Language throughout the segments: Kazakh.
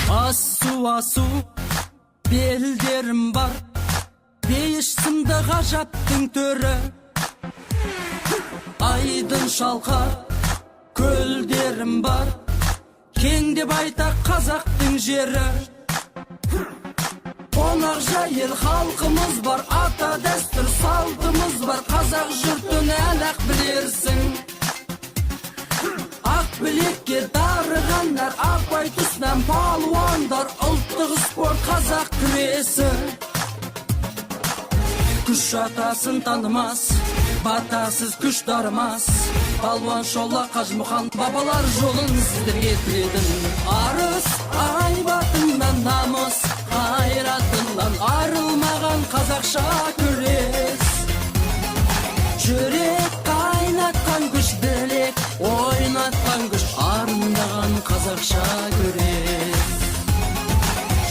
Асу белдерім бар, бейіш сынды ғажаптың төрі. Айдын шалқар көлдерім бар, кең деп айтақ қазақтың жері. Қонақ жайыл халқымыз бар, ата дәстүр салтымыз бар. Қазақ жұртын әлі-ақ білерсің. Ақ білекке дарығандар, ақ байтұстан палуандар. Ұлттық спорт қазақ күресі. Күш атасын танымас, батасыз күш дарымас. Палуан Шолақ Қажымұқан бабалар жолын сіздерге тіледім. Арыс айбатынан намыс, қайратынан арылмаған қазақша күрес. Жүрек қайнатқан күш, білек ойнатқан күш, арындаған қазақша күрес.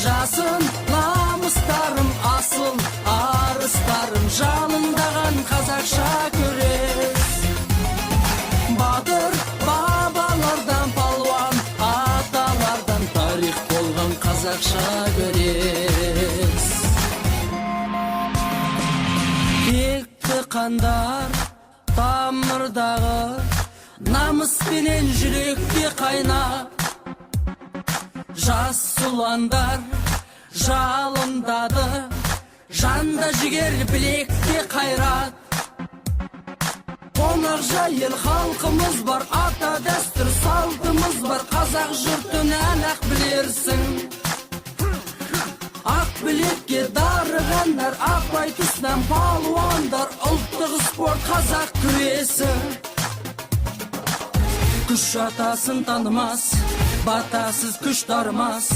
Жасын намыстарым асыл, арыстарым жалындаған қазақша күрес. Батыр бабалардан палуан, аталардан тарих болған қазақша күрес. Текті қандар тамырдағы, намыспенен жүректе қайнап. Жас ұландар жалындады, жанда жігер білекте қайрат. Қонақ жайыл халқымыз бар, ата дәстүр салтымыз бар. Қазақ жұртын әлі-ақ білерсің. Ақ білекке дарығандар, ақ байтұстан палуандар. Ұлттық спорт қазақ күресі. Күш атасын танымас, батасыз күш дарымас.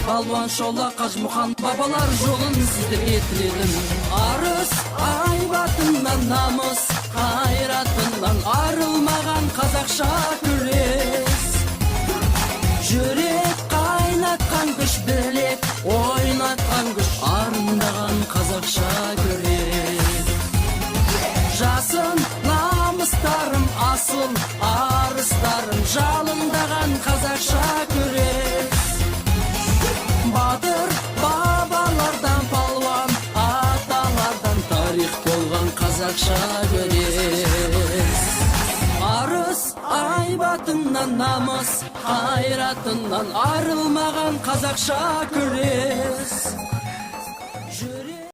Палуан Шолақ Қажымұқан бабалар жолын сіздерге тіледім. Арыс айбатынан намыс, қайратынан арылмаған қазақша күрес. Жүрек қайнатқан күш, білек ойнатқан күш, арындаған қазақша күрес. Жасын намыстарым асыл, арыстарым жалындаған қазақша күрес. Батыр бабалардан палуан, аталардан тарих болған қазақша күрес. Арыс айбатынан намыс, қайратынан арылмаған қазақша күрес.